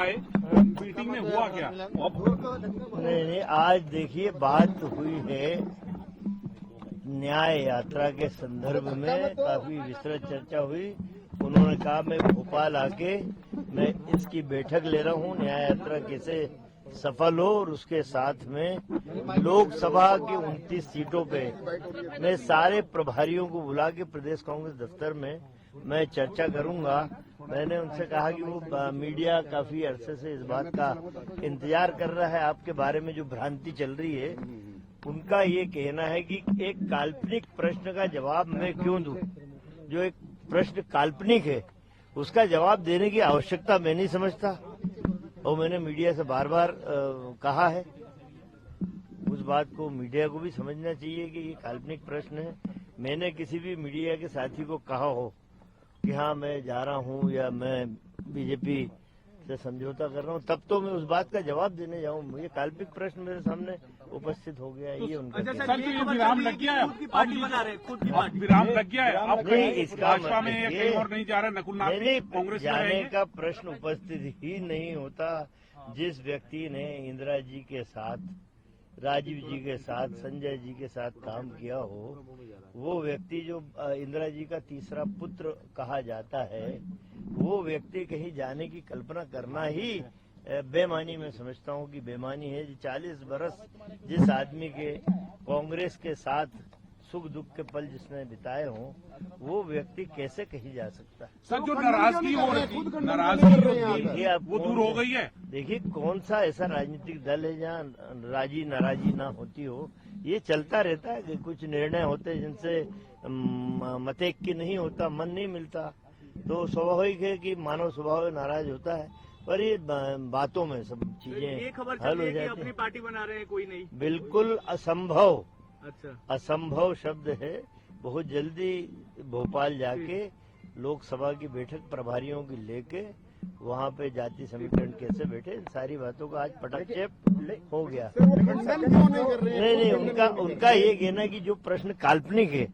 आए, मीटिंग में हुआ क्या? नहीं, आज देखिए बात हुई है न्याय यात्रा के संदर्भ में, काफी विस्तृत चर्चा हुई। उन्होंने कहा मैं भोपाल आके मैं इसकी बैठक ले रहा हूँ, न्याय यात्रा कैसे सफल हो, और उसके साथ में लोकसभा की 29 सीटों पे मैं सारे प्रभारियों को बुला के प्रदेश कांग्रेस दफ्तर में मैं चर्चा करूंगा। मैंने उनसे कहा कि वो मीडिया काफी अरसे से इस बात का इंतजार कर रहा है, आपके बारे में जो भ्रांति चल रही है। उनका ये कहना है कि एक काल्पनिक प्रश्न का जवाब मैं क्यों दूं, जो एक प्रश्न काल्पनिक है उसका जवाब देने की आवश्यकता मैं नहीं समझता, और मैंने मीडिया से बार बार कहा है। उस बात को मीडिया को भी समझना चाहिए कि ये काल्पनिक प्रश्न है। मैंने किसी भी मीडिया के साथी को कहा हो कि हाँ मैं जा रहा हूँ या मैं बीजेपी से समझौता कर रहा हूँ, तब तो मैं उस बात का जवाब देने जाऊँ। ये काल्पनिक प्रश्न मेरे सामने उपस्थित हो गया है, ये उनका सर तो ये विराम लग गया है, अब विराम लग गया है, अब नहीं इसका भाजपा में या कहीं और नहीं जा रहे, नकुलनाथ नहीं, कांग्रेस में जाने रहेंगे? का प्रश्न उपस्थित ही नहीं होता। जिस व्यक्ति ने इंदिरा जी के साथ, राजीव जी के साथ, संजय जी के साथ काम किया हो, वो व्यक्ति जो इंदिरा जी का तीसरा पुत्र कहा जाता है, वो व्यक्ति कहीं जाने की कल्पना करना ही बेमानी में समझता हूँ कि बेमानी है। 40 बरस जिस आदमी के कांग्रेस के साथ सुख दुख के पल जिसने बिताए हों, वो व्यक्ति कैसे कहीं जा सकता है? सर जो नाराजगी हो रही, नाराजगी वो दूर हो गई है। देखिए कौन सा ऐसा राजनीतिक दल है जहाँ राजी नाराजी ना होती हो। ये चलता रहता है कि कुछ निर्णय होते जिनसे मतैक्य नहीं होता, मन नहीं मिलता, तो स्वाभाविक है कि मानव स्वभाव नाराज होता है, पर ये बातों में सब चीजें हल हो जाती हैं। अपनी पार्टी बना रहे हैं, कोई नहीं, बिल्कुल असंभव। अच्छा, असंभव शब्द है। बहुत जल्दी भोपाल जाके लोकसभा की बैठक प्रभारियों की लेके वहाँ पे जाति समीकरण कैसे बैठे, इन सारी बातों का आज पटक्षेप हो गया। नहीं, उनका ये कहना कि जो प्रश्न काल्पनिक है,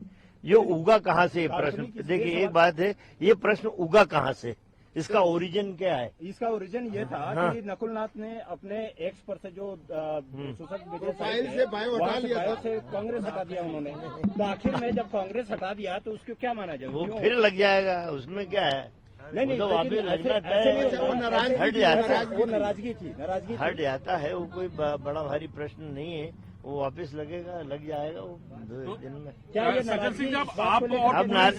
ये उगा कहाँ से? ये प्रश्न देखिए, एक बात है, ये प्रश्न उगा कहाँ से, इसका ओरिजिन क्या है? इसका ओरिजिन ये था कि नकुलनाथ ने अपने एक्स पर से जो सोशल मीडिया से बायो हटा लिया था, से कांग्रेस हटा दिया उन्होंने। तो आखिर में जब कांग्रेस हटा दिया तो उसको क्या माना जाए? वो फिर लग जाएगा, उसमें क्या है? नहीं, तो वापस लगना हट जाता है, वो नाराजगी थी, हट जाता है। वो कोई बड़ा भारी प्रश्न नहीं है, वो वापस लगेगा, लग जाएगा वो 2 दिन में। क्या ये नाराजगी जब आप अब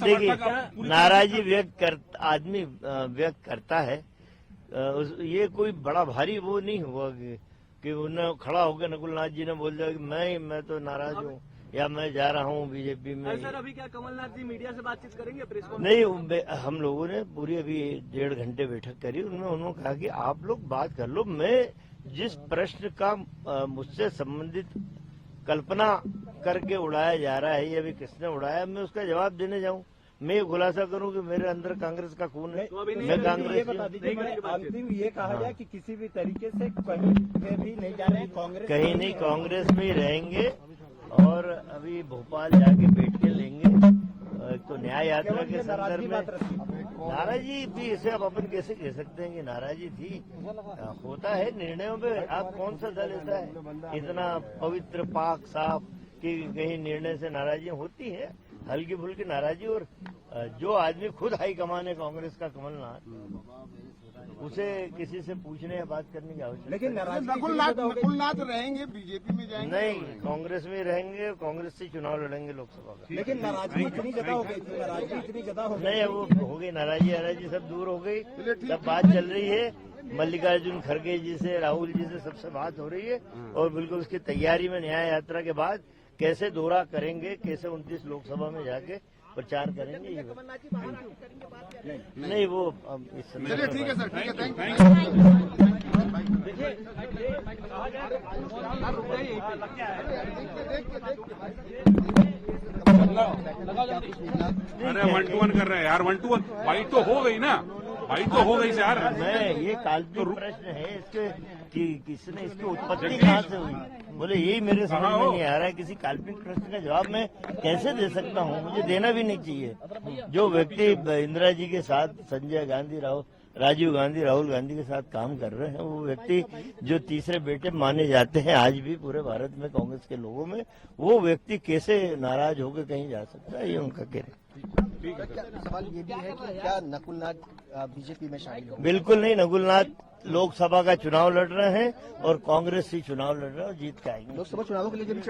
देखिए, नाराजगी आदमी व्यक्त करता है, ये कोई बड़ा भारी वो नहीं हुआ कि उन्हें खड़ा होकर नकुलनाथ जी ने बोल दिया कि मैं तो नाराज हूँ या मैं जा रहा हूँ बीजेपी में। सर अभी क्या कमलनाथ जी मीडिया से बातचीत करेंगे प्रेस कॉन्फ्रेंस? नहीं, हम लोगों ने पूरी अभी 1.5 घंटे बैठक करी। उन्होंने कहा कि आप लोग बात कर लो, मैं जिस प्रश्न का मुझसे संबंधित कल्पना करके उड़ाया जा रहा है, ये अभी किसने उड़ाया, मैं उसका जवाब देने जाऊं, मैं ये खुलासा करूं कि मेरे अंदर कांग्रेस का खून है, मैं कांग्रेस। ये बता दीजिए, अंतिम ये कहा जाए कि किसी भी तरीके से कहीं पे भी नहीं जा रहे हैं, कांग्रेस कहीं नहीं, कांग्रेस में ही रहेंगे और अभी भोपाल जाके बैठ के लेंगे। तो न्याय यात्रा के संदर्भ में नाराजी भी, इसे अब अपन कैसे कह सकते हैं कि नाराजी थी? होता है निर्णयों में। आप कौन सा दल ऐसा है इतना पवित्र पाक साफ कि कहीं निर्णय से नाराजियां होती है? हल्की फुल्की नाराजी। और जो आदमी खुद हाईकमान है कांग्रेस का, कमलनाथ, उसे किसी से पूछने या बात करने की आवश्यकता। लेकिन नकुलनाथ रहेंगे, बीजेपी में जाएंगे? नहीं, कांग्रेस में रहेंगे, कांग्रेस से चुनाव लड़ेंगे लोकसभा का। लेकिन नाराजगी इतनी ज्यादा हो गई थी, नाराजगी इतनी ज्यादा हो गई। नहीं, वो हो गई नाराजी सब दूर हो गई। सब बात चल रही है, मल्लिकार्जुन खड़गे जी से, राहुल जी से सबसे बात हो रही है, और बिल्कुल उसकी तैयारी में न्याय यात्रा के बाद कैसे दौरा करेंगे, कैसे 29 लोकसभा में जाके प्रचार करेंगे, ये नहीं वो इस समय। चलिए ठीक है सर, ठीक है, थैंक अरे 1-to-1 कर रहे हैं यार, 1-to-1 फाइट तो हो गई ना, फाइट तो हो गई यार। मैं ये काल्पनिक प्रश्न है इसके कि किसने इसकी उत्पत्ति कहाँ से हुई, बोले यही मेरे समझ में नहीं आ रहा है। किसी काल्पनिक प्रश्न का जवाब मैं कैसे दे सकता हूँ? मुझे देना भी नहीं चाहिए। जो व्यक्ति इंदिरा जी के साथ, संजय गांधी, राजीव गांधी राहुल गांधी के साथ काम कर रहे हैं। वो व्यक्ति जो तीसरे बेटे माने जाते हैं आज भी पूरे भारत में कांग्रेस के लोगों में, वो व्यक्ति कैसे नाराज होकर कहीं जा सकता है, ये उनका कहना। सवाल ये भी है कि क्या नकुलनाथ बीजेपी में शामिल हो? बिल्कुल नहीं, नकुलनाथ लोकसभा का चुनाव लड़ रहे हैं और कांग्रेस ही चुनाव लड़ रहा है और जीत के आएंगे। लोकसभा चुनावों के लिए जब